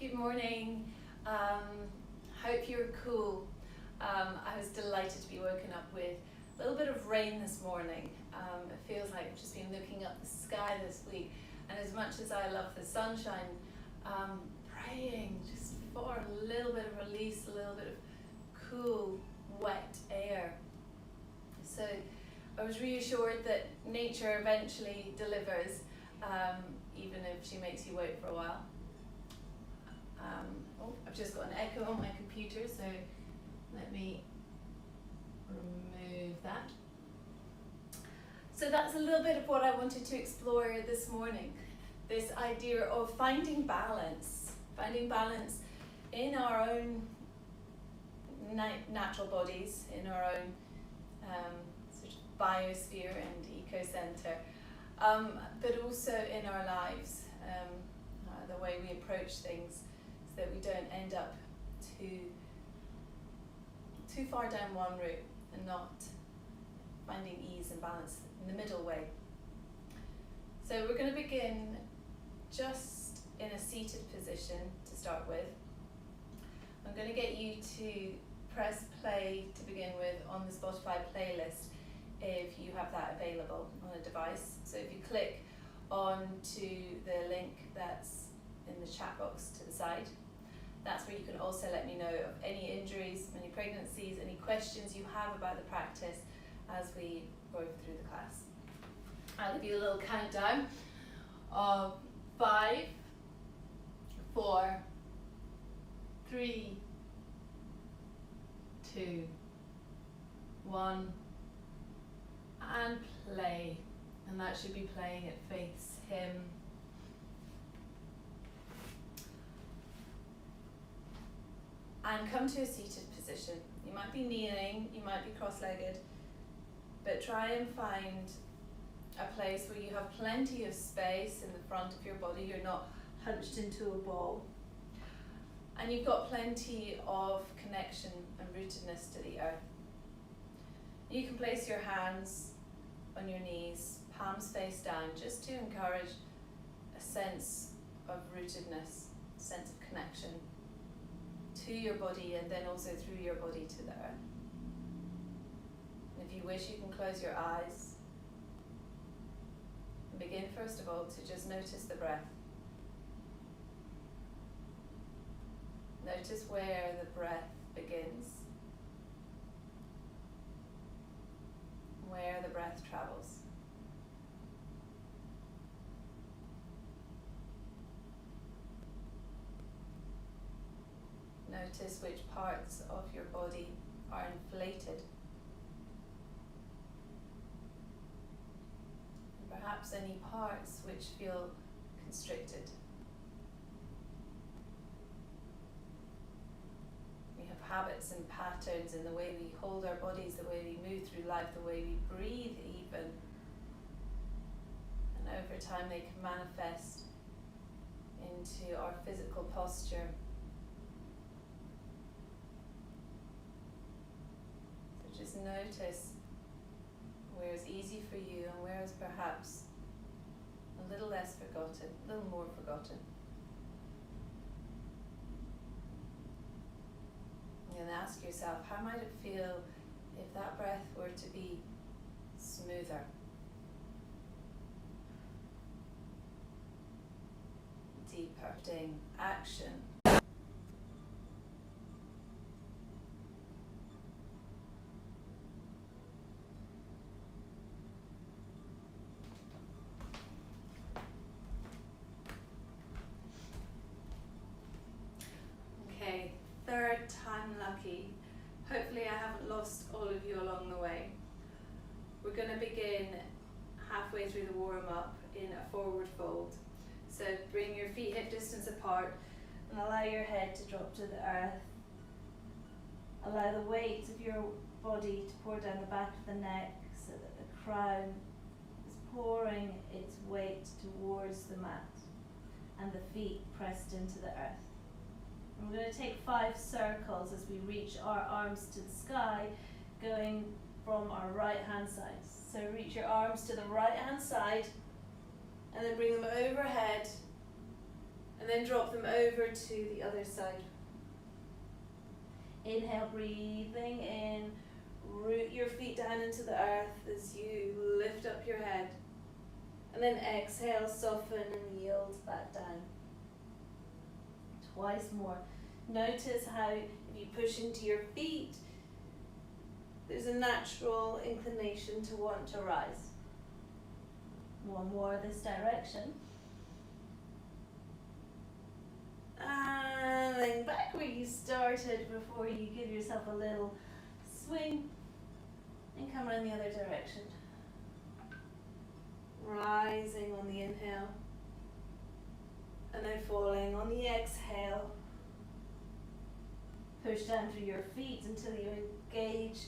Good morning. Hope you're cool. I was delighted to be woken up with a little bit of rain this morning. It feels like I've just been looking up the sky this week, and as much as I love the sunshine, praying just for a little bit of release, a little bit of cool, wet air. So I was reassured that nature eventually delivers, even if she makes you wait for a while. I've just got an echo on my computer, so let me remove that. So that's a little bit of what I wanted to explore this morning. This idea of finding balance in our own natural bodies, in our own sort of biosphere and eco-center, but also in our lives, the way we approach things, so that we don't end up too far down one route and not finding ease and balance in the middle way. So we're going to begin just in a seated position to start with. I'm going to get you to press play to begin with on the Spotify playlist if you have that available on a device. So if you click onto the link that's in the chat box to the side, that's where you can also let me know of any injuries, any pregnancies, any questions you have about the practice as we go through the class. I'll give you a little countdown of 5, 4, 3, 2, 1, and play. And that should be playing at Faith's hymn. And come to a seated position. You might be kneeling, you might be cross-legged, but try and find a place where you have plenty of space in the front of your body. You're not hunched into a ball. And you've got plenty of connection and rootedness to the earth. You can place your hands on your knees, palms face down, just to encourage a sense of rootedness, a sense of connection to your body, and then also through your body to the earth. And if you wish, you can close your eyes and begin first of all to just notice the breath. Notice where the breath begins, where the breath travels. Notice which parts of your body are inflated. And perhaps any parts which feel constricted. We have habits and patterns in the way we hold our bodies, the way we move through life, the way we breathe even. And over time they can manifest into our physical posture. Just notice where is easy for you and where is perhaps a little less forgotten, a little more forgotten. And then ask yourself, how might it feel if that breath were to be smoother? Deeper. Action. Okay, third time lucky. Hopefully I haven't lost all of you along the way. We're going to begin halfway through the warm-up in a forward fold. So bring your feet hip distance apart and allow your head to drop to the earth. Allow the weight of your body to pour down the back of the neck so that the crown is pouring its weight towards the mat and the feet pressed into the earth. And we're going to take 5 circles as we reach our arms to the sky, going from our right hand side. So reach your arms to the right hand side and then bring them overhead And then drop them over to the other side. Inhale, breathing in. Root your feet down into the earth as you lift up your head. And then exhale, soften and yield back down. Twice more. Notice how if you push into your feet, there's a natural inclination to want to rise. One more this direction. And then back where you started before you give yourself a little swing and come around the other direction. Rising on the inhale and then falling on the exhale. Push down through your feet until you engage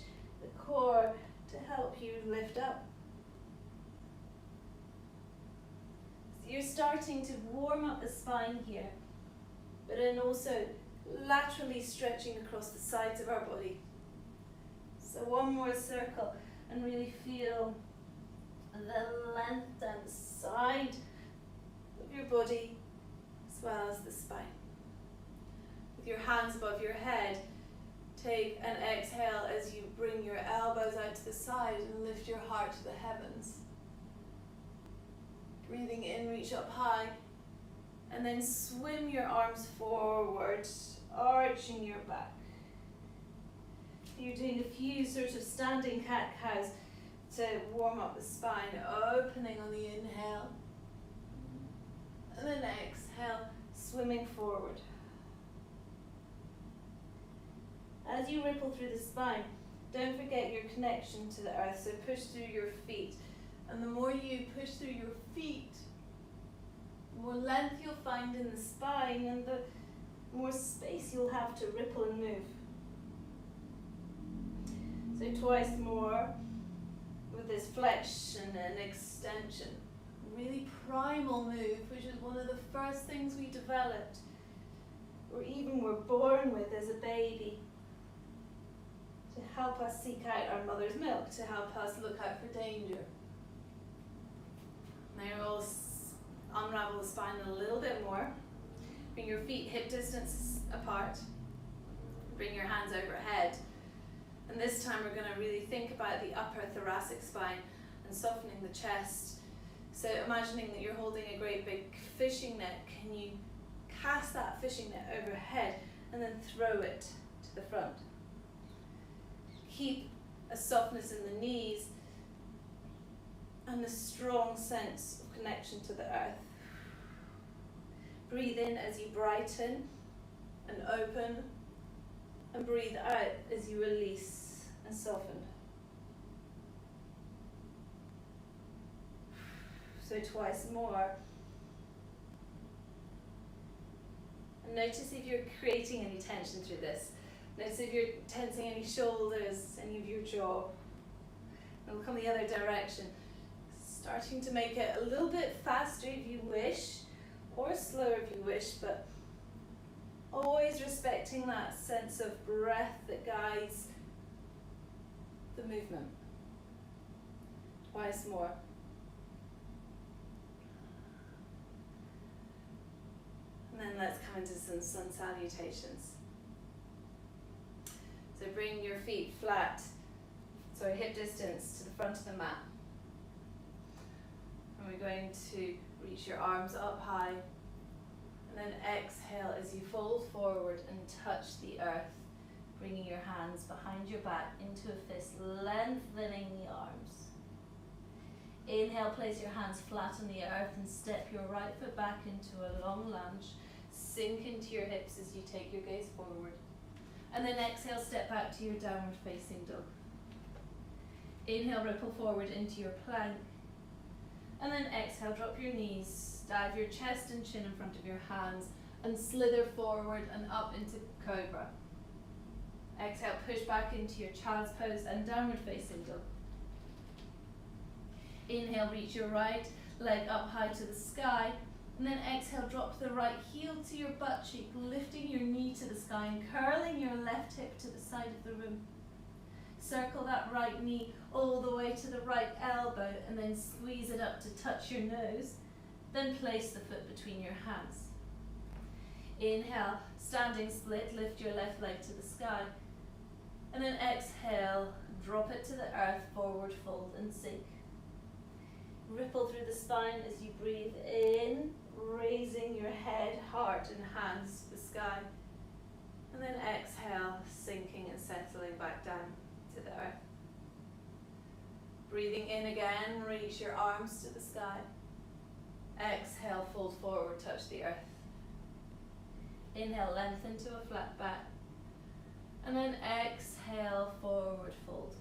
the core to help you lift up. So you're starting to warm up the spine here, but then also laterally stretching across the sides of our body. So one more circle and really feel the length down the side of your body as well as the spine. With your hands above your head, take an exhale as you bring your elbows out to the side and lift your heart to the heavens. Breathing in, reach up high, and then swim your arms forward, arching your back. You're doing a few sort of standing cat-cows to warm up the spine, opening on the inhale, and then exhale, swimming forward. As you ripple through the spine, don't forget your connection to the earth, so push through your feet. And the more you push through your feet, the more length you'll find in the spine and the more space you'll have to ripple and move. So twice more with this flexion and extension. Really primal move, which is one of the first things we developed, or even were born with as a baby, to help us seek out our mother's milk, to help us look out for danger. Now we'll unravel the spine a little bit more. Bring your feet hip distance apart. Bring your hands overhead. And this time we're going to really think about the upper thoracic spine and softening the chest. So imagining that you're holding a great big fishing net, can you cast that fishing net overhead and then throw it to the front? Keep a softness in the knees and a strong sense of connection to the earth. Breathe in as you brighten and open, and breathe out as you release and soften. So twice more. And notice if you're creating any tension through this. Notice if you're tensing any shoulders, any of your jaw. And we'll come the other direction. Starting to make it a little bit faster if you wish, or slower if you wish, but always respecting that sense of breath that guides the movement. Twice more. And then let's come into some sun salutations. So bring your feet flat, hip distance to the front of the mat. And we're going to reach your arms up high, and then exhale as you fold forward and touch the earth, bringing your hands behind your back into a fist, lengthening the arms. Inhale, place your hands flat on the earth and step your right foot back into a long lunge. Sink into your hips as you take your gaze forward. And then exhale, step back to your downward facing dog. Inhale, ripple forward into your plank. And then exhale, drop your knees, dive your chest and chin in front of your hands, and slither forward and up into cobra. Exhale, push back into your child's pose and downward facing dog. Inhale, reach your right leg up high to the sky, and then exhale, drop the right heel to your butt cheek, lifting your knee to the sky and curling your left hip to the side of the room. Circle that right knee all the way to the right elbow and then squeeze it up to touch your nose. Then place the foot between your hands. Inhale, standing split, lift your left leg to the sky. And then exhale, drop it to the earth, forward fold and sink. Ripple through the spine as you breathe in, raising your head, heart and hands to the sky. And then exhale, sinking and settling back down to the earth. Breathing in again, reach your arms to the sky. Exhale, fold forward, touch the earth. Inhale, lengthen to a flat back. And then exhale, forward fold.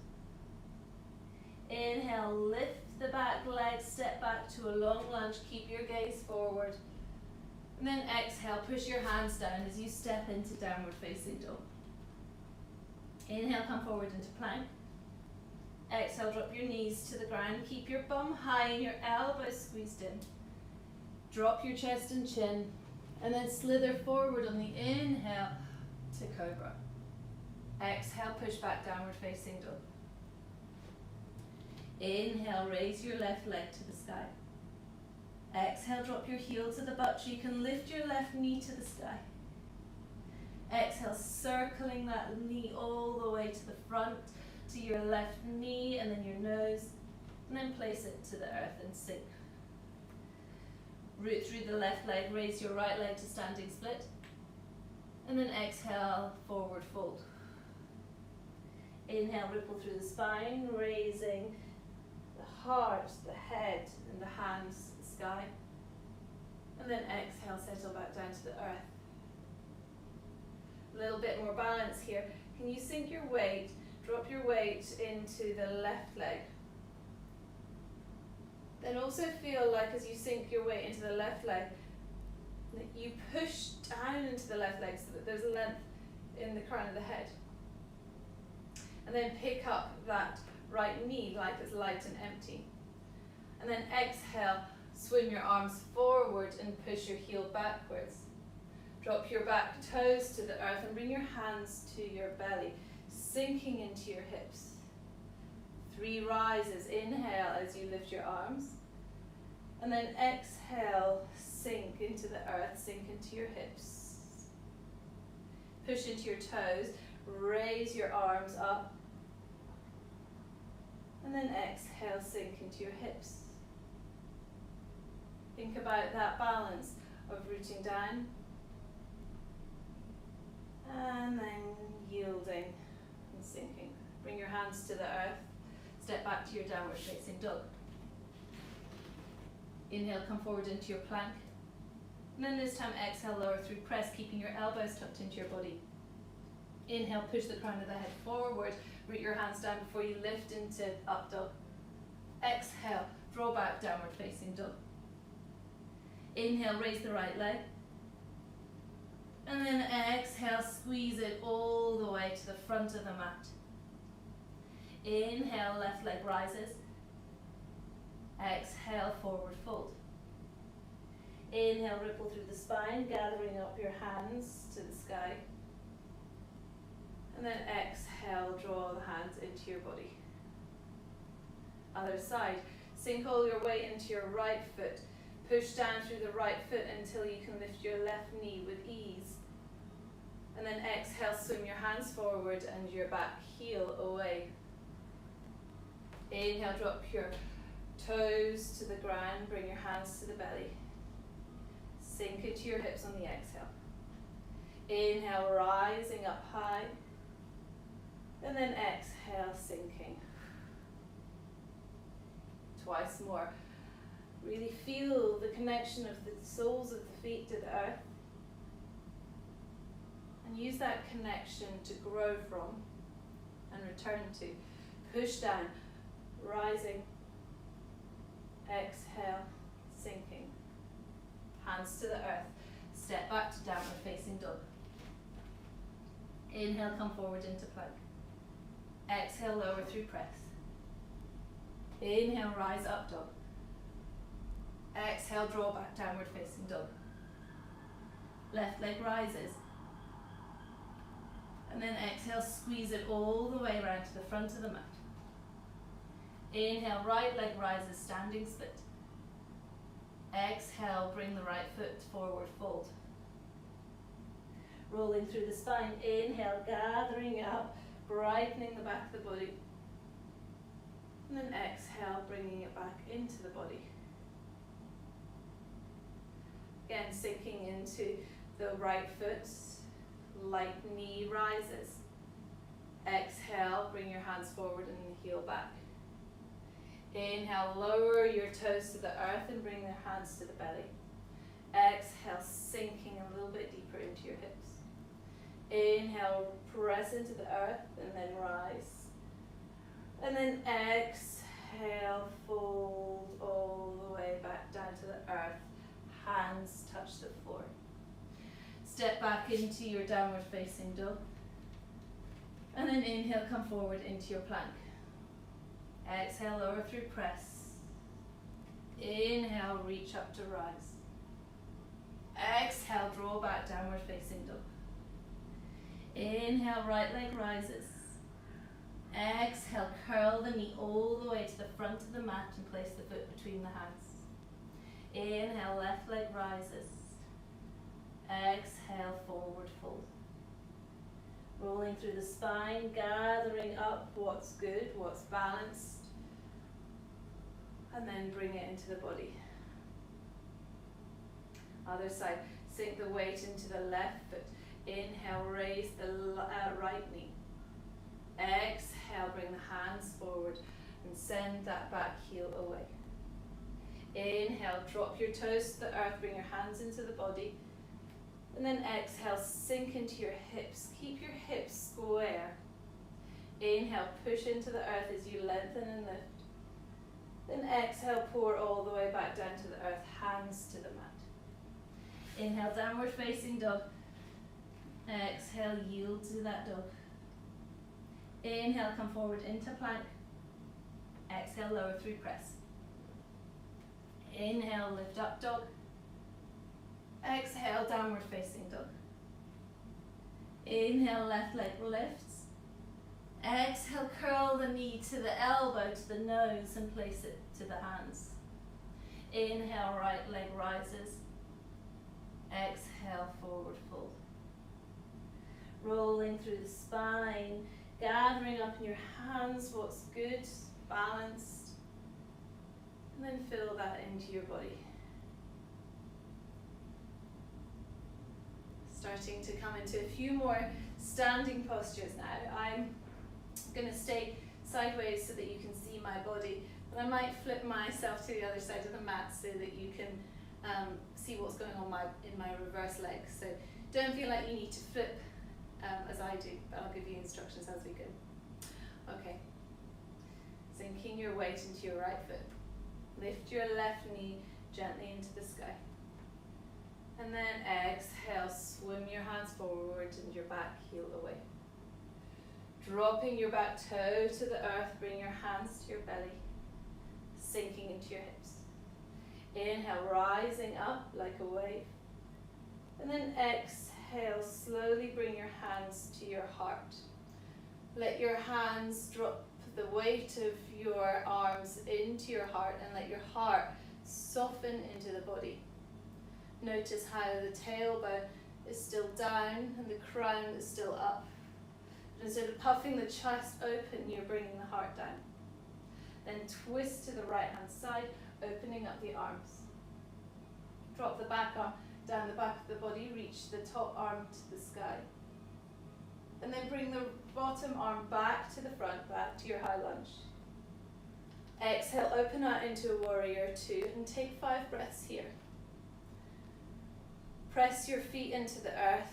Inhale, lift the back leg, step back to a long lunge, keep your gaze forward. And then exhale, push your hands down as you step into downward facing dog. Inhale, come forward into plank. Exhale, drop your knees to the ground, keep your bum high and your elbows squeezed in. Drop your chest and chin, and then slither forward on the inhale to cobra. Exhale, push back, downward facing dog. Inhale, raise your left leg to the sky. Exhale, drop your heel to the butt. You can lift your left knee to the sky. Exhale, circling that knee all the way to the front, to your left knee and then your nose, and then place it to the earth and sink. Root through the left leg, raise your right leg to standing split, and then exhale, forward fold. Inhale, ripple through the spine, raising the heart, the head, and the hands to the sky. And then exhale, settle back down to the earth. A little bit more balance here. Can you sink your weight, drop your weight into the left leg? Then also feel like as you sink your weight into the left leg, that you push down into the left leg so that there's a length in the crown of the head. And then pick up that right knee like it's light and empty. And then exhale, swim your arms forward and push your heel backwards. Drop your back toes to the earth and bring your hands to your belly, sinking into your hips. 3 rises. Inhale as you lift your arms. And then exhale, sink into the earth, sink into your hips. Push into your toes, raise your arms up. And then exhale, sink into your hips. Think about that balance of rooting down and then yielding and sinking. Bring your hands to the earth. Step back to your downward facing dog. Inhale, come forward into your plank. And then this time exhale, lower through press, keeping your elbows tucked into your body. Inhale, push the crown of the head forward. Root your hands down before you lift into up dog. Exhale, draw back, downward facing dog. Inhale, raise the right leg. And then exhale, squeeze it all the way to the front of the mat. Inhale, left leg rises. Exhale, forward fold. Inhale, ripple through the spine, gathering up your hands to the sky. And then exhale, draw the hands into your body. Other side. Sink all your weight into your right foot. Push down through the right foot until you can lift your left knee with ease. And then exhale, swim your hands forward and your back heel away. Inhale, drop your toes to the ground, bring your hands to the belly. Sink into your hips on the exhale. Inhale, rising up high. And then exhale, sinking. Twice more. Really feel the connection of the soles of the feet to the earth. And use that connection to grow from and return to. Push down, rising, exhale, sinking. Hands to the earth. Step back to downward facing dog. Inhale, come forward into plank. Exhale, lower through press. Inhale, rise up dog. Exhale, draw back, downward facing dog. Left leg rises. And then exhale, squeeze it all the way around to the front of the mat. Inhale, right leg rises, standing split. Exhale, bring the right foot forward, fold. rolling through the spine. Inhale, gathering up, brightening the back of the body. And then exhale, bringing it back into the body. Again, sinking into the right foot, light knee rises. Exhale, bring your hands forward and heel back. Inhale, lower your toes to the earth and bring your hands to the belly. Exhale, sinking a little bit deeper into your hips. Inhale, press into the earth and then rise. And then exhale, fold all the way back down to the earth. Hands touch the floor. Step back into your downward facing dog. And then inhale, come forward into your plank. Exhale, lower through press. Inhale, reach up to rise. Exhale, draw back, downward facing dog. Inhale, right leg rises. Exhale, curl the knee all the way to the front of the mat and place the foot between the hands. Inhale, left leg rises. Exhale, forward fold. Rolling through the spine, gathering up what's good, what's balanced. And then bring it into the body. Other side, sink the weight into the left foot. Inhale, raise the right knee. Exhale, bring the hands forward and send that back heel away. Inhale, drop your toes to the earth, bring your hands into the body. And then exhale, sink into your hips. Keep your hips square. Inhale, push into the earth as you lengthen and lift. Then exhale, pour all the way back down to the earth, hands to the mat. Inhale, downward facing dog. Exhale, yield to that dog. Inhale, come forward into plank. Exhale, lower through press. Inhale, lift up dog. Exhale, downward facing dog. Inhale, left leg lifts. Exhale, curl the knee to the elbow, to the nose, and place it to the hands. Inhale, right leg rises. Exhale, forward fold. Rolling through the spine, gathering up in your hands what's good, balanced. And then fill that into your body. Starting to come into a few more standing postures now. I'm going to stay sideways so that you can see my body, but I might flip myself to the other side of the mat so that you can see what's going on in my reverse leg. So don't feel like you need to flip as I do, but I'll give you instructions as we go. Okay. Sinking your weight into your right foot. Lift your left knee gently into the sky. And then exhale, swim your hands forward and your back heel away. Dropping your back toe to the earth, bring your hands to your belly, sinking into your hips. Inhale, rising up like a wave. And then exhale, slowly bring your hands to your heart. Let your hands drop the weight of your arms into your heart and let your heart soften into the body. Notice how the tailbone is still down and the crown is still up. Instead of puffing the chest open, you're bringing the heart down. Then twist to the right hand side, opening up the arms. Drop the back arm down the back of the body, reach the top arm to the sky. And then bring the bottom arm back to the front, back to your high lunge. Exhale, open out into a warrior two and take 5 breaths here. Press your feet into the earth.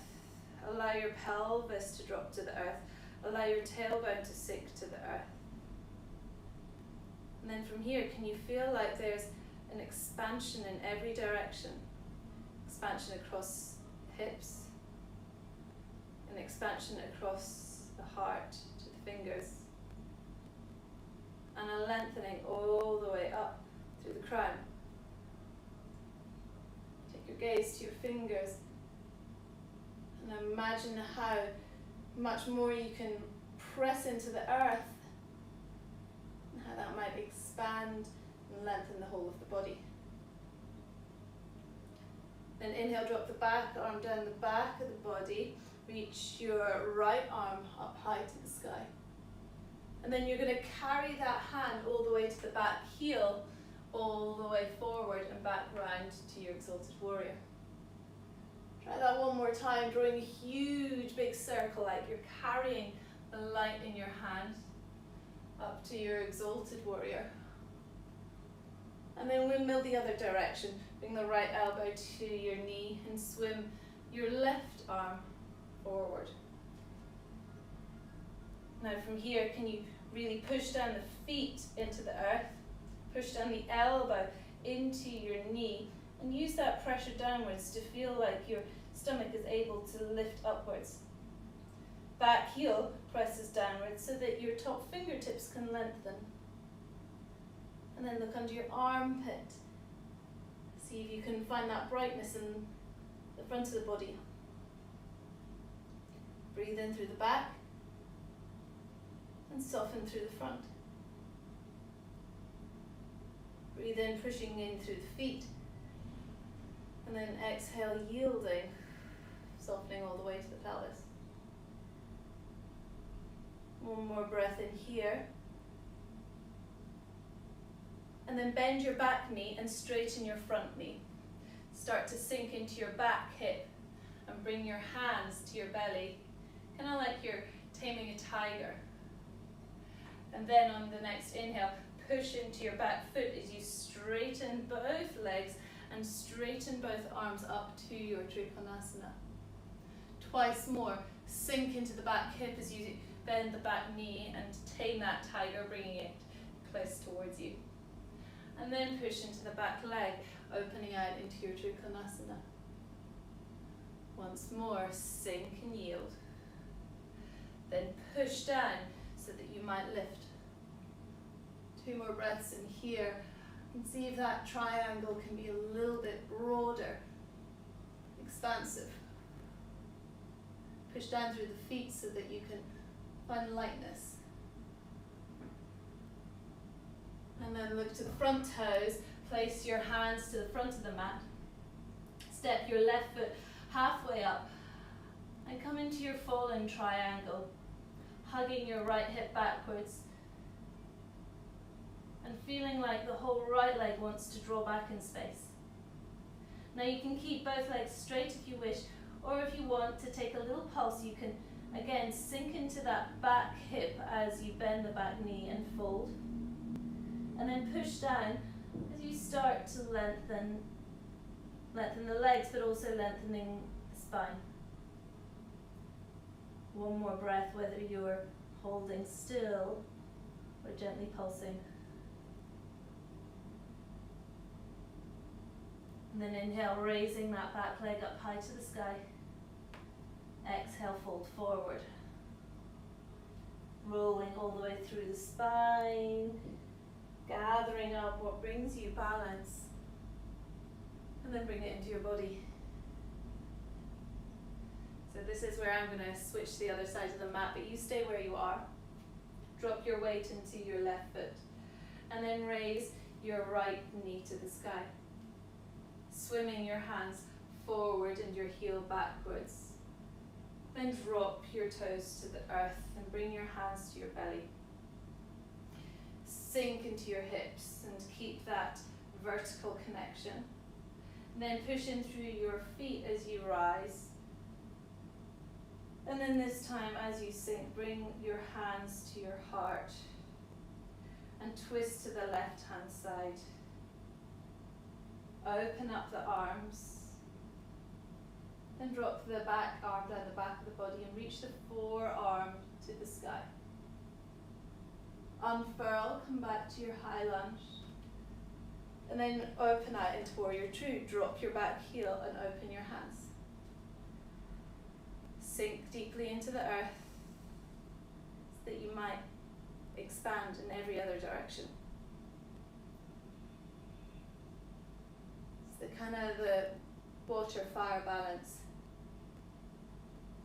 Allow your pelvis to drop to the earth. Allow your tailbone to sink to the earth. And then from here, can you feel like there's an expansion in every direction? Expansion across hips. An expansion across the heart to the fingers. And a lengthening all the way up through the crown. Take your gaze to your fingers and imagine how much more you can press into the earth and how that might expand and lengthen the whole of the body. Then inhale, drop the back arm down the back of the body, reach your right arm up high to the sky. And then you're going to carry that hand all the way to the back heel, all the way forward and back round to your exalted warrior. Try that one more time, drawing a huge big circle like you're carrying the light in your hand up to your exalted warrior. And then windmill the other direction. Bring the right elbow to your knee and swim your left arm forward. Now from here, can you really push down the feet into the earth, push down the elbow into your knee, and use that pressure downwards to feel like your stomach is able to lift upwards. Back heel presses downwards so that your top fingertips can lengthen. And then look under your armpit. See if you can find that brightness in the front of the body. Breathe in through the back and soften through the front. Breathe in, pushing in through the feet. And then exhale, yielding, softening all the way to the pelvis. One more breath in here. And then bend your back knee and straighten your front knee. Start to sink into your back hip and bring your hands to your belly, kind of like you're taming a tiger. And then on the next inhale, push into your back foot as you straighten both legs and straighten both arms up to your Trikonasana. Twice more, sink into the back hip as you bend the back knee and tame that tiger, bringing it close towards you. And then push into the back leg, opening out into your Trikonasana. Once more, sink and yield. Then push down so that you might lift. 2 more breaths in here. And see if that triangle can be a little bit broader, expansive. Push down through the feet so that you can find lightness. And then look to the front toes. Place your hands to the front of the mat. Step your left foot halfway up and come into your fallen triangle, hugging your right hip backwards and feeling like the whole right leg wants to draw back in space. Now you can keep both legs straight if you wish, or if you want to take a little pulse, you can again sink into that back hip as you bend the back knee and fold. And then push down as you start to lengthen the legs, but also lengthening the spine. One more breath, whether you're holding still or gently pulsing. And then inhale, raising that back leg up high to the sky. Exhale, fold forward. Rolling all the way through the spine. Gathering up what brings you balance. And then bring it into your body. So this is where I'm going to switch to the other side of the mat, but you stay where you are. Drop your weight into your left foot. And then raise your right knee to the sky. Swimming your hands forward and your heel backwards. Then drop your toes to the earth and bring your hands to your belly. Sink into your hips and keep that vertical connection. And then push in through your feet as you rise. And then this time as you sink, bring your hands to your heart and twist to the left hand side. Open up the arms. Then drop the back arm down the back of the body and reach the forearm to the sky. Unfurl, come back to your high lunge. And then open out into Warrior Two. Drop your back heel and open your hands. Sink deeply into the earth so that you might expand in every other direction. It's the kind of the water-fire balance.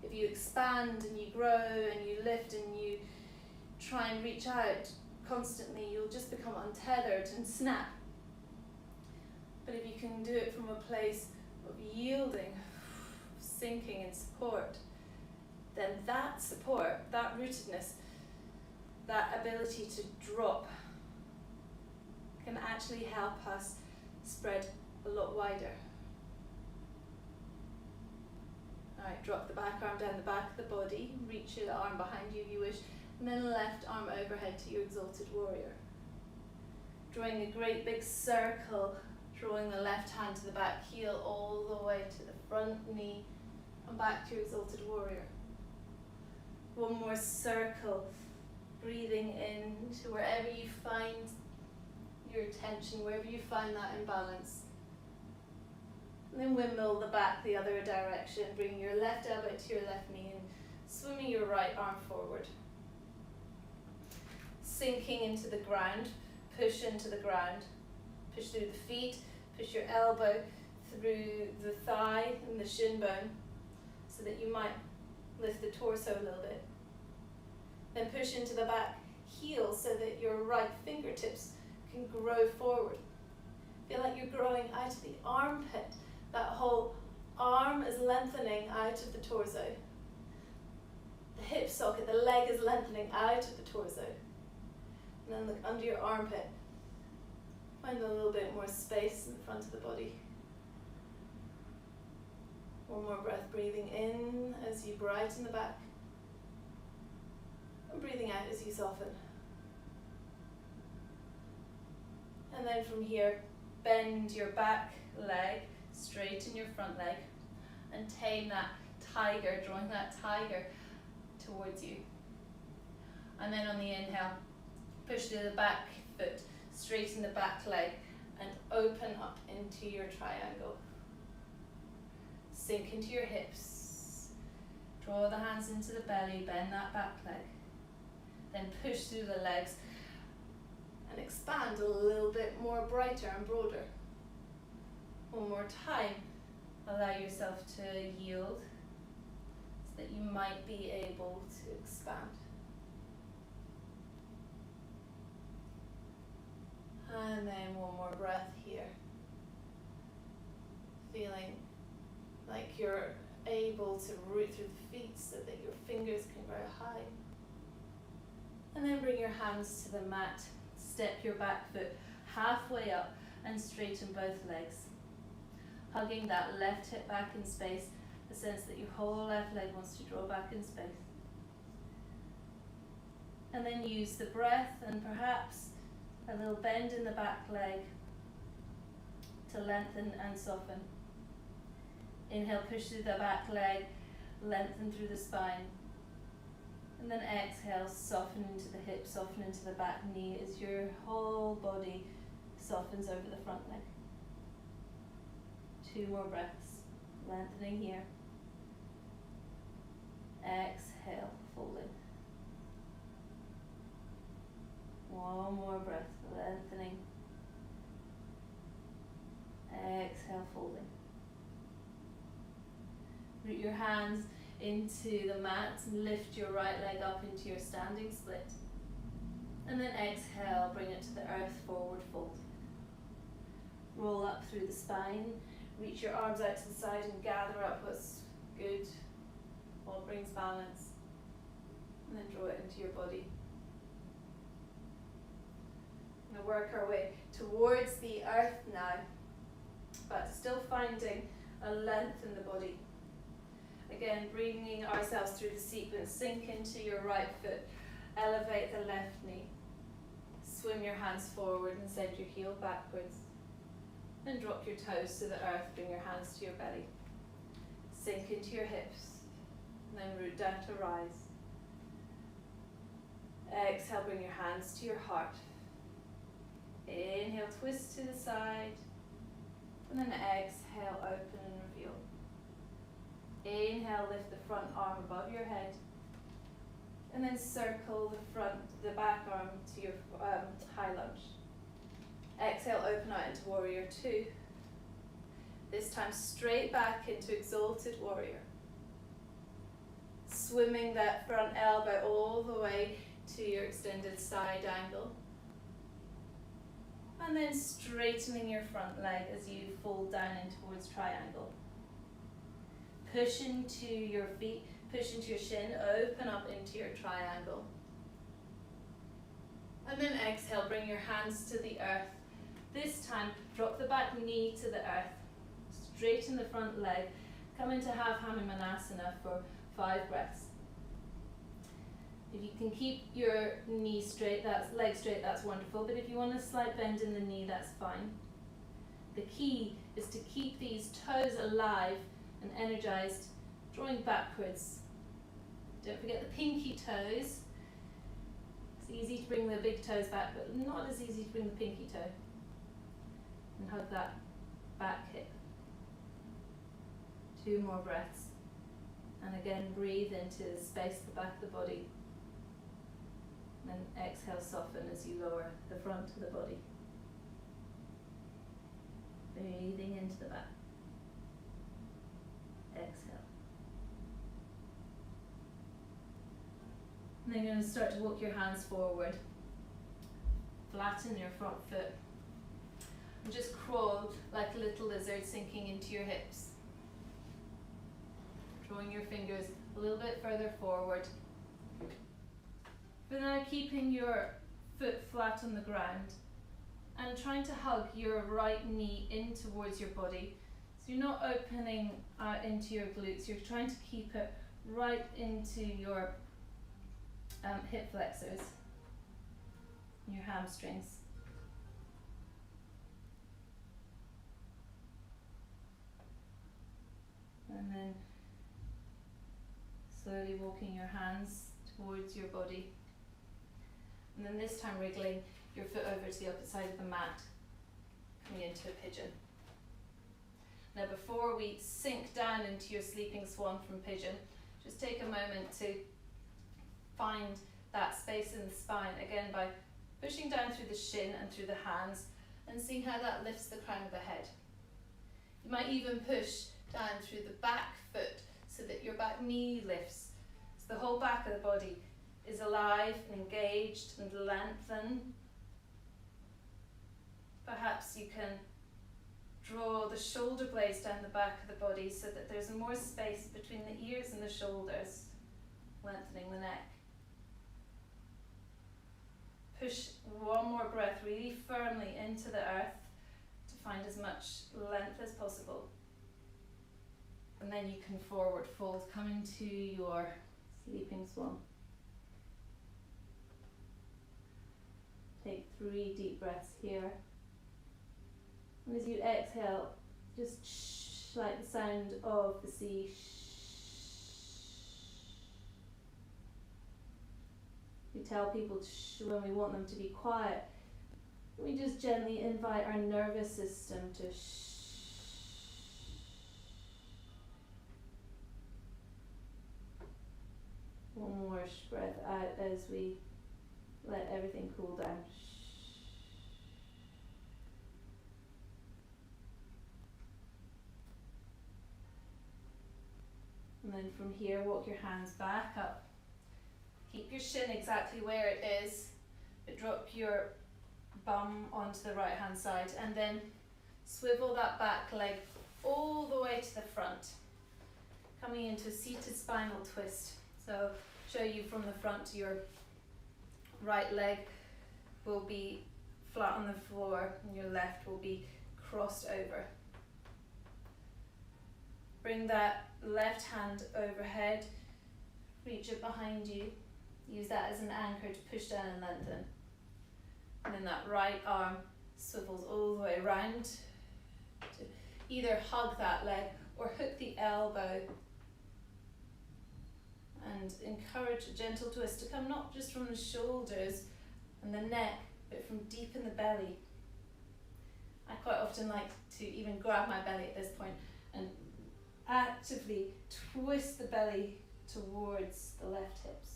If you expand and you grow and you lift and you try and reach out constantly, you'll just become untethered and snap. But if you can do it from a place of yielding, sinking in support, then that support, that rootedness, that ability to drop can actually help us spread a lot wider. Alright, drop the back arm down the back of the body, reach your arm behind you if you wish, and then left arm overhead to your exalted warrior. Drawing a great big circle, drawing the left hand to the back heel all the way to the front knee and back to your exalted warrior. One more circle, breathing in to wherever you find your tension, wherever you find that imbalance. And then windmill the back the other direction, bringing your left elbow to your left knee and swimming your right arm forward. Sinking into the ground, push into the ground, push through the feet, push your elbow through the thigh and the shin bone so that you might lift the torso a little bit. Then push into the back heel so that your right fingertips can grow forward. Feel like you're growing out of the armpit. That whole arm is lengthening out of the torso. The hip socket, the leg is lengthening out of the torso. And then look under your armpit. Find a little bit more space in the front of the body. One more breath, breathing in as you brighten the back. And breathing out as you soften. And then from here, bend your back leg, straighten your front leg, and tame that tiger, drawing that tiger towards you. And then on the inhale, push to the back foot, straighten the back leg, and open up into your triangle. Sink into your hips. Draw the hands into the belly, bend that back leg. Then push through the legs and expand a little bit more brighter and broader. One more time, allow yourself to yield so that you might be able to expand. And then one more breath here. Feeling like you're able to root through the feet so that your fingers can grow high. And then bring your hands to the mat. Step your back foot halfway up and straighten both legs. Hugging that left hip back in space, the sense that your whole left leg wants to draw back in space. And then use the breath and perhaps a little bend in the back leg to lengthen and soften. Inhale, push through the back leg, lengthen through the spine. And then exhale, soften into the hip, soften into the back knee as your whole body softens over the front leg. 2 more breaths, lengthening here. Exhale, folding. 1 more breath, lengthening. Exhale, folding. Root your hands into the mat and lift your right leg up into your standing split. And then exhale, bring it to the earth, forward fold. Roll up through the spine, reach your arms out to the side and gather up what's good, what brings balance. And then draw it into your body. We're going to work our way towards the earth now, but still finding a length in the body. Again, bringing ourselves through the sequence. Sink into your right foot, elevate the left knee. Swim your hands forward and send your heel backwards. Then drop your toes to the earth, bring your hands to your belly. Sink into your hips, and then root down to rise. Exhale, bring your hands to your heart. Inhale, twist to the side, and then exhale, open and reveal. Inhale, lift the front arm above your head, and then circle the back arm to your high lunge. Exhale, open out into warrior 2. This time straight back into exalted warrior. Swimming that front elbow all the way to your extended side angle. And then straightening your front leg as you fold down in towards triangle. Push into your feet, Push into your shin, open up into your triangle. And then exhale, bring your hands to the earth. This time, drop the back knee to the earth. Straighten the front leg. Come into half Hanumanasana for 5 breaths. If you can keep your knee straight, leg straight, that's wonderful. But if you want a slight bend in the knee, that's fine. The key is to keep these toes alive and energized, drawing backwards. Don't forget the pinky toes. It's easy to bring the big toes back, but not as easy to bring the pinky toe. And hug that back hip. 2 more breaths. And again, breathe into the space at the back of the body. And then exhale, soften as you lower the front of the body. Breathing into the back. Exhale. And then you're going to start to walk your hands forward. Flatten your front foot. And just crawl like a little lizard, sinking into your hips. Drawing your fingers a little bit further forward. But now keeping your foot flat on the ground and trying to hug your right knee in towards your body. So you're not opening out into your glutes, you're trying to keep it right into your hip flexors, your hamstrings. And then slowly walking your hands towards your body. And then this time wriggling your foot over to the opposite side of the mat, coming into a pigeon. Now before we sink down into your sleeping swan from pigeon, just take a moment to find that space in the spine, again by pushing down through the shin and through the hands and seeing how that lifts the crown of the head. You might even push down through the back foot so that your back knee lifts. So the whole back of the body is alive, engaged and lengthened. Perhaps you can draw the shoulder blades down the back of the body so that there's more space between the ears and the shoulders, lengthening the neck. Push one more breath really firmly into the earth to find as much length as possible. And then you can forward fold, coming to your sleeping swan. Take 3 deep breaths here. And as you exhale, just shh, like the sound of the sea. We tell people shh when we want them to be quiet. We just gently invite our nervous system to shh. One more breath out as we let everything cool down. And then from here, walk your hands back up. Keep your shin exactly where it is, but drop your bum onto the right hand side and then swivel that back leg all the way to the front, coming into a seated spinal twist. So show you from the front, your right leg will be flat on the floor and your left will be crossed over. Bring that left hand overhead, reach it behind you, use that as an anchor to push down and lengthen. And then that right arm swivels all the way around to either hug that leg or hook the elbow and encourage a gentle twist to come not just from the shoulders and the neck, but from deep in the belly. I quite often like to even grab my belly at this point and actively twist the belly towards the left hips.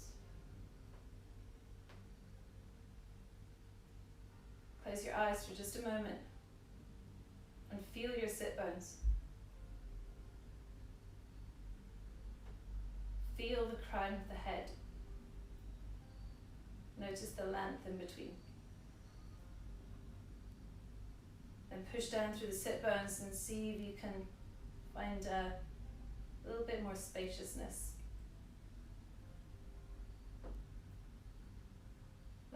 Close your eyes for just a moment and feel your sit bones. Feel the crown of the head. Notice the length in between. Then push down through the sit bones and see if you can find a little bit more spaciousness.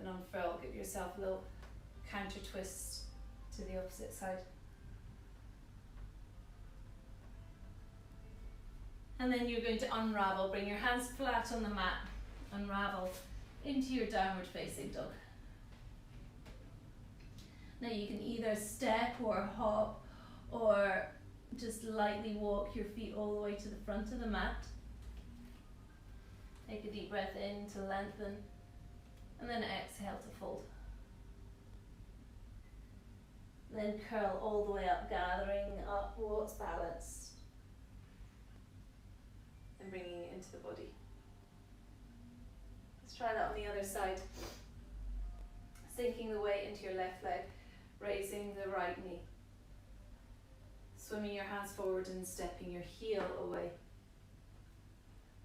Then unfurl, give yourself a little counter twist to the opposite side. And then you're going to unravel, bring your hands flat on the mat, unravel into your downward facing dog. Now you can either step or hop or just lightly walk your feet all the way to the front of the mat. Take a deep breath in to lengthen, and then exhale to fold. Then curl all the way up, gathering up what's balanced and bringing it into the body. Let's try that on the other side. Sinking the weight into your left leg, raising the right knee. Swimming your hands forward and stepping your heel away.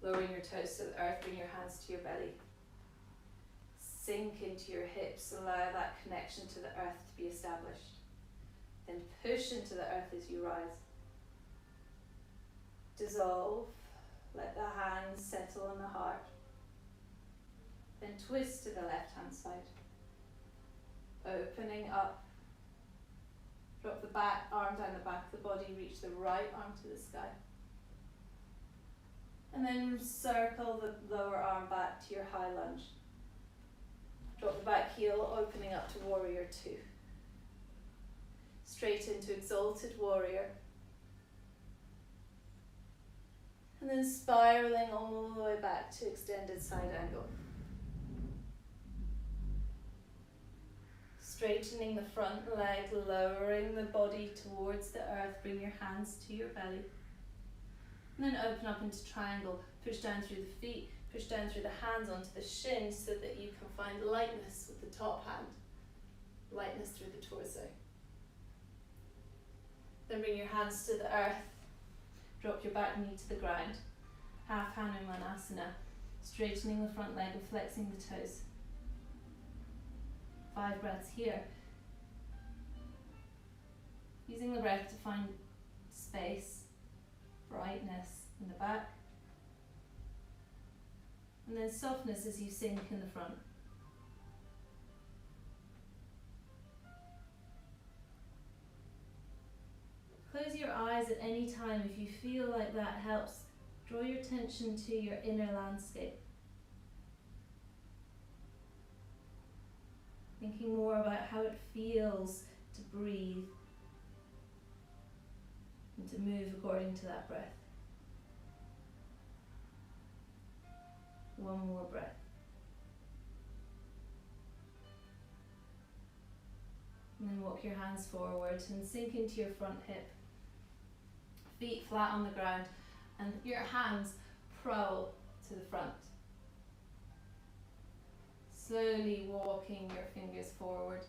Lowering your toes to the earth, bring your hands to your belly. Sink into your hips, allow that connection to the earth to be established. Then push into the earth as you rise. Dissolve, let the hands settle on the heart. Then twist to the left hand side. Opening up. Drop the back arm down the back of the body, reach the right arm to the sky. And then circle the lower arm back to your high lunge. Drop the back heel, opening up to warrior two. Straight into exalted warrior. And then spiraling all the way back to extended side angle. Straightening the front leg, lowering the body towards the earth, bring your hands to your belly. And then open up into triangle, push down through the feet, push down through the hands onto the shins so that you can find lightness with the top hand, lightness through the torso. Then bring your hands to the earth, drop your back knee to the ground, half Hanumanasana, straightening the front leg and flexing the toes. 5 breaths here. Using the breath to find space, brightness in the back, and then softness as you sink in the front. Close your eyes at any time if you feel like that helps. Draw your attention to your inner landscape. Thinking more about how it feels to breathe and to move according to that breath. One more breath. And then walk your hands forward and sink into your front hip. Feet flat on the ground and your hands prowl to the front. Slowly walking your fingers forward.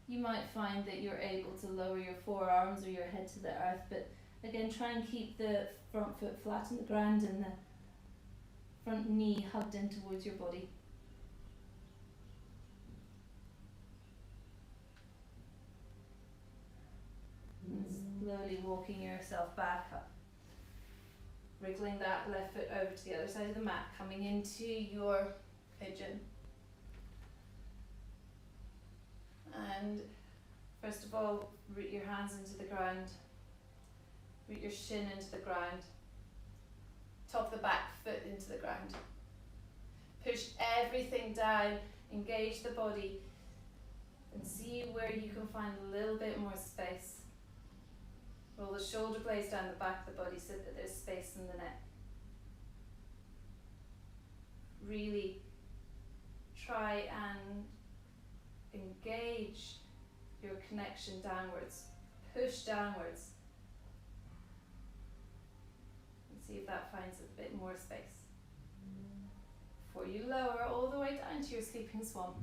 You might find that you're able to lower your forearms or your head to the earth, but again, try and keep the front foot flat on the ground and the front knee hugged in towards your body. And slowly walking yourself back up. Wriggling that left foot over to the other side of the mat, coming into your pigeon. And first of all, root your hands into the ground, root your shin into the ground, top of the back foot into the ground. Push everything down, engage the body, and see where you can find a little bit more space. Roll the shoulder blades down the back of the body so that there's space in the neck. Really try and engage your connection downwards. Push downwards. And see if that finds a bit more space. Before you lower all the way down to your sleeping swan.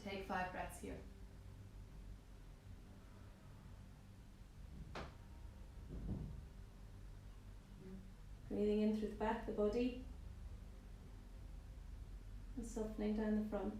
Take 5 breaths here. Breathing in through the back of the body and softening down the front.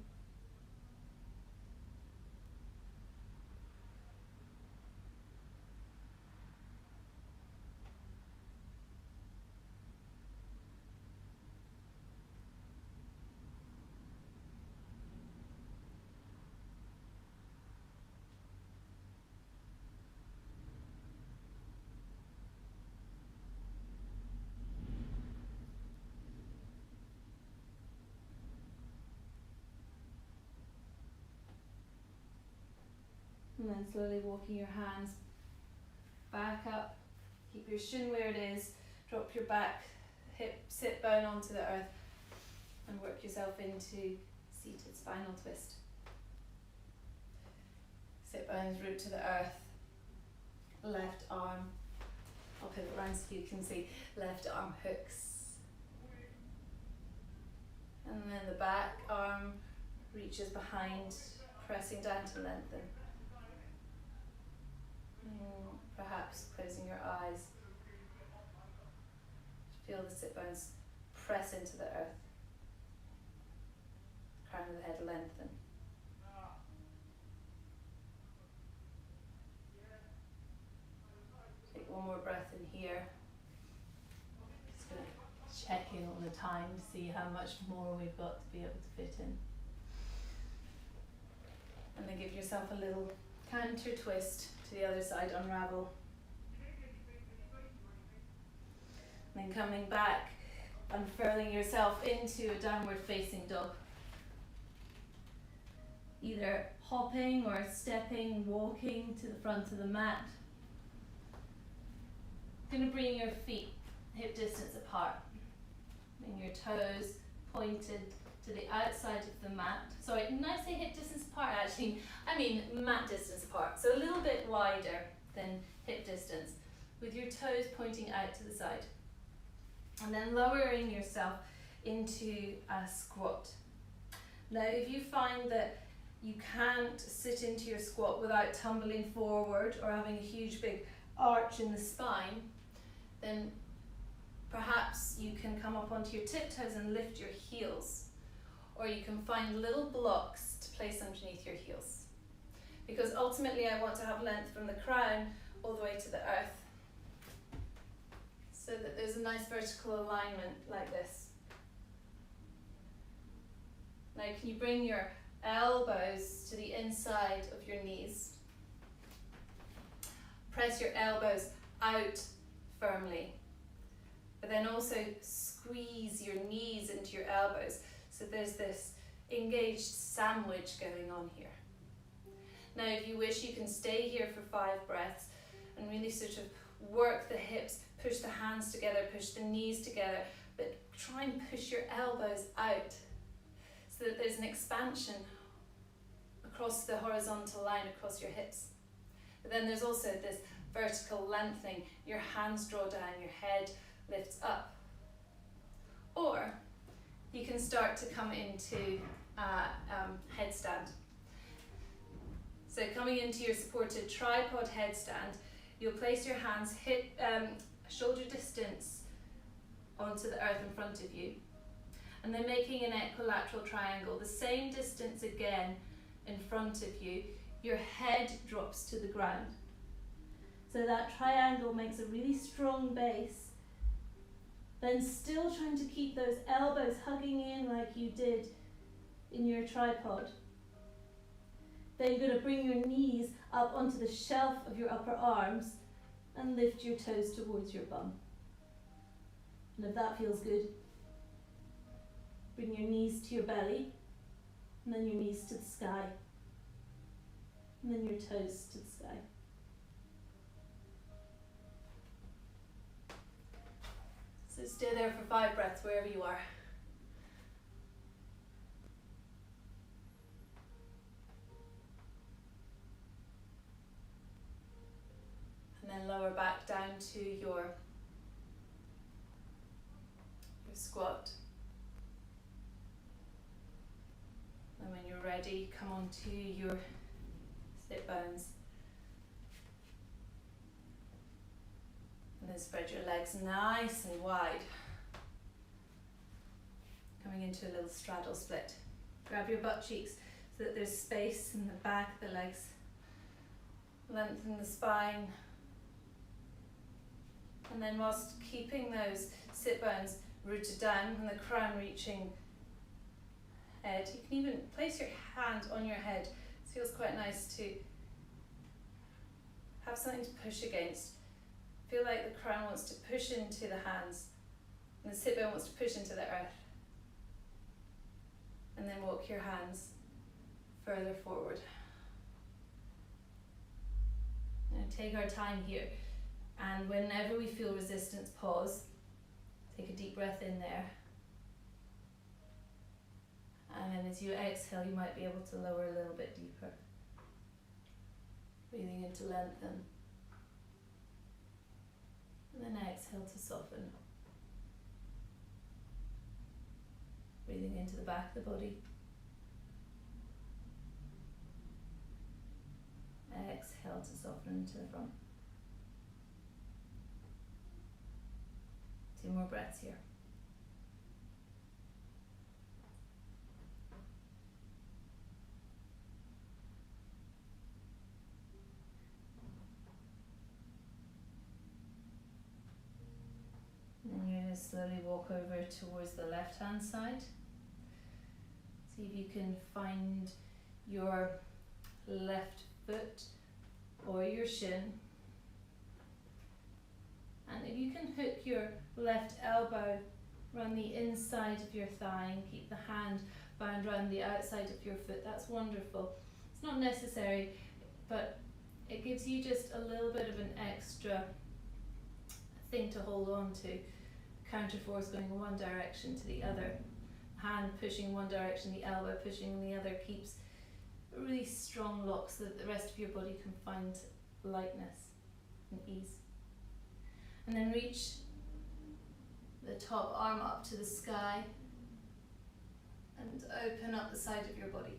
And then slowly walking your hands back up. Keep your shin where it is. Drop your back hip, sit bone onto the earth and work yourself into seated spinal twist. Sit bones root to the earth. Left arm, I'll pivot around so you can see, left arm hooks. And then the back arm reaches behind, pressing down to lengthen. Perhaps closing your eyes. Feel the sit bones press into the earth. Crown of the head lengthen. Take one more breath in here. Just going to check in on the time to see how much more we've got to be able to fit in. And then give yourself a little counter twist to the other side, unravel. And then coming back, unfurling yourself into a downward facing dog. Either hopping or stepping, walking to the front of the mat. Going to bring your feet hip distance apart. Bring your toes pointed to the outside of the mat. Sorry, when I say hip distance apart, actually, I mean mat distance apart. So a little bit wider than hip distance, with your toes pointing out to the side. And then lowering yourself into a squat. Now, if you find that you can't sit into your squat without tumbling forward or having a huge big arch in the spine, then perhaps you can come up onto your tiptoes and lift your heels. Or you can find little blocks to place underneath your heels. Because ultimately I want to have length from the crown all the way to the earth, so that there's a nice vertical alignment like this. Now can you bring your elbows to the inside of your knees? Press your elbows out firmly, but then also squeeze your knees into your elbows, so there's this engaged sandwich going on here. Now if you wish, you can stay here for 5 breaths and really sort of work the hips, push the hands together, push the knees together, but try and push your elbows out so that there's an expansion across the horizontal line across your hips. But then there's also this vertical lengthening. Your hands draw down, your head lifts up. Or you can start to come into headstand. So coming into your supported tripod headstand, you'll place your hands shoulder distance onto the earth in front of you, and then making an equilateral triangle, the same distance again in front of you. Your head drops to the ground. So that triangle makes a really strong base, then still trying to keep those elbows hugging in like you did in your tripod. Then you're going to bring your knees up onto the shelf of your upper arms and lift your toes towards your bum. And if that feels good, bring your knees to your belly, and then your knees to the sky, and then your toes to the sky. So stay there for 5 breaths wherever you are. And then lower back down to your squat. And when you're ready, come onto your sit bones. And then spread your legs nice and wide. Coming into a little straddle split. Grab your butt cheeks so that there's space in the back of the legs. Lengthen the spine. And then whilst keeping those sit bones rooted down and the crown reaching head, you can even place your hand on your head. It feels quite nice to have something to push against. Feel like the crown wants to push into the hands and the sit bone wants to push into the earth. And then walk your hands further forward. Now take our time here, and whenever we feel resistance, pause. Take a deep breath in there. And then as you exhale, you might be able to lower a little bit deeper. Breathing in to lengthen. And then exhale to soften. Breathing into the back of the body. Exhale to soften into the front. 2 more breaths here. And you're going to slowly walk over towards the left hand side. See if you can find your left foot or your shin. And if you can hook your left elbow around the inside of your thigh and keep the hand bound around the outside of your foot, that's wonderful. It's not necessary, but it gives you just a little bit of an extra thing to hold on to. Counter force going in one direction to the other. Hand pushing one direction, the elbow pushing in the other keeps a really strong lock so that the rest of your body can find lightness and ease. And then reach the top arm up to the sky and open up the side of your body.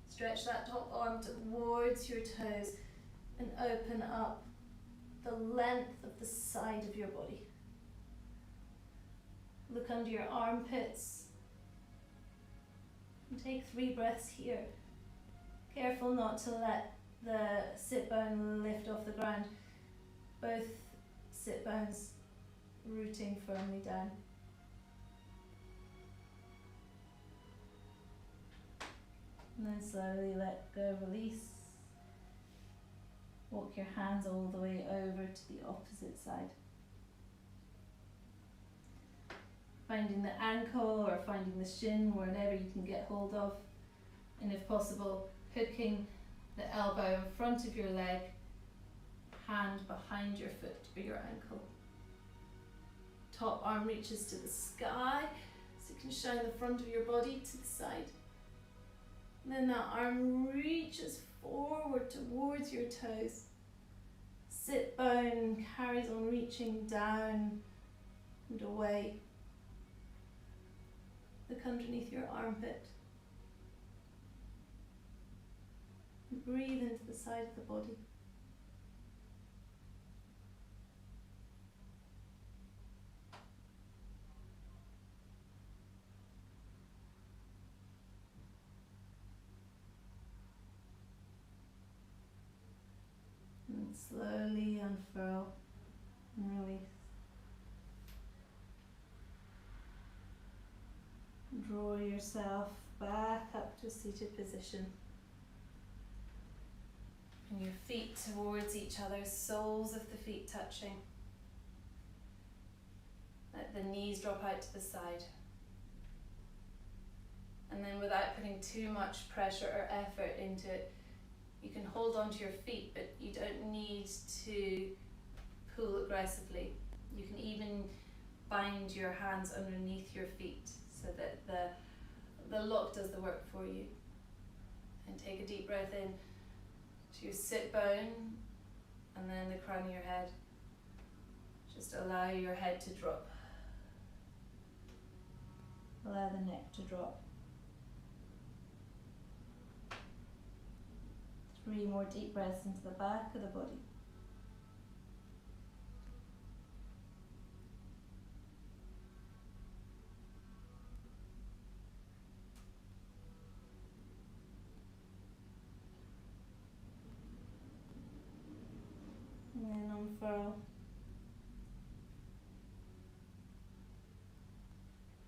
Stretch that top arm towards your toes and open up the length of the side of your body. Look under your armpits and take 3 breaths here. Careful not to let the sit bone lift off the ground. Both sit bones rooting firmly down. And then slowly let go, release. Walk your hands all the way over to the opposite side. Finding the ankle or finding the shin, wherever you can get hold of. And if possible, hooking the elbow in front of your leg, hand behind your foot or your ankle. Top arm reaches to the sky, so you can shine the front of your body to the side. And then that arm reaches forward towards your toes. Sit bone carries on reaching down and away. Look underneath your armpit. And breathe into the side of the body. And slowly unfurl and release. Draw yourself back up to a seated position. And your feet towards each other, soles of the feet touching. Let the knees drop out to the side. And then without putting too much pressure or effort into it, you can hold onto your feet, but you don't need to pull aggressively. You can even bind your hands underneath your feet so that the lock does the work for you. And take a deep breath in to your sit bone and then the crown of your head. Just allow your head to drop. Allow the neck to drop. 3 more deep breaths into the back of the body. And then unfurl.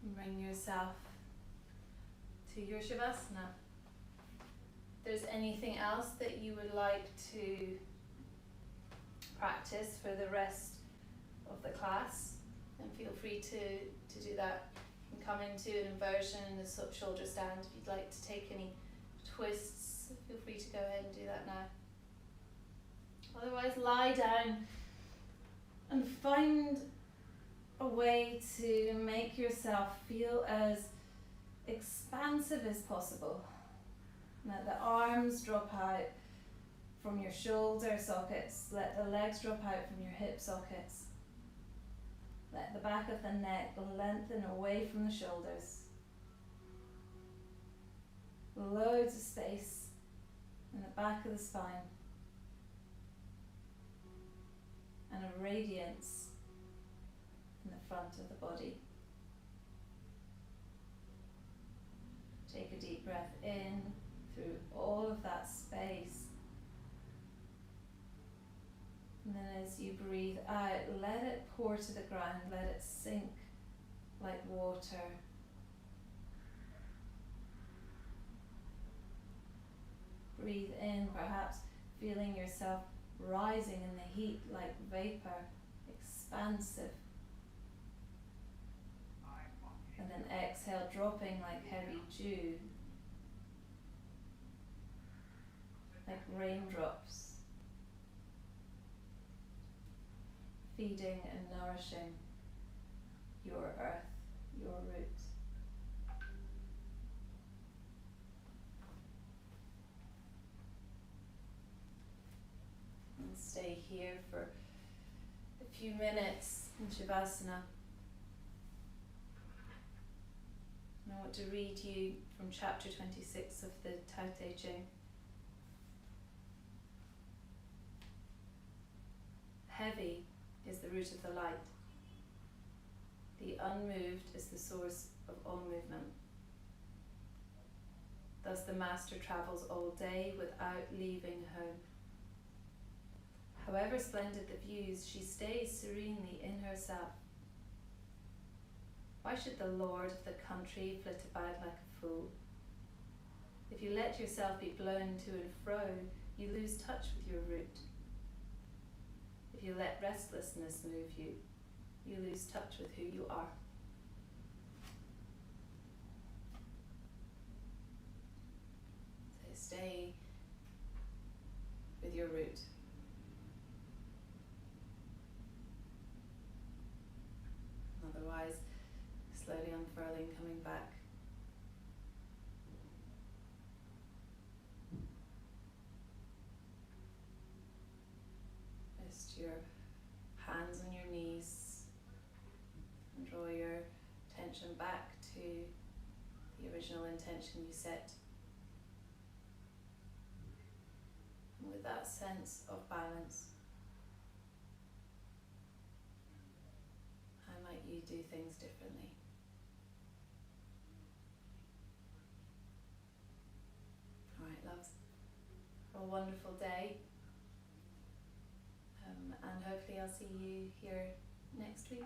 And bring yourself to your Shavasana. If there's anything else that you would like to practice for the rest of the class, then feel free to do that. You can come into an inversion and a shoulder stand. If you'd like to take any twists, feel free to go ahead and do that now. Otherwise, lie down and find a way to make yourself feel as expansive as possible. Let the arms drop out from your shoulder sockets. Let the legs drop out from your hip sockets. Let the back of the neck lengthen away from the shoulders. Loads of space in the back of the spine. And a radiance in the front of the body. Take a deep breath in through all of that space. And then as you breathe out, let it pour to the ground, let it sink like water. Breathe in, perhaps feeling yourself rising in the heat like vapor, expansive. And then exhale, dropping like heavy dew, like raindrops, feeding and nourishing your earth, your roots. And stay here for a few minutes in Shavasana. I want to read you from chapter 26 of the Tao Te Ching. Heavy is the root of the light. The unmoved is the source of all movement. Thus the master travels all day without leaving home. However splendid the views, she stays serenely in herself. Why should the lord of the country flit about like a fool? If you let yourself be blown to and fro, you lose touch with your root. If you let restlessness move you, you lose touch with who you are. So stay with your root. Otherwise, slowly unfurling, coming back. Rest your hands on your knees and draw your attention back to the original intention you set. And with that sense of balance, how might you do things differently? Alright, loves. Have a wonderful day. And hopefully I'll see you here next week.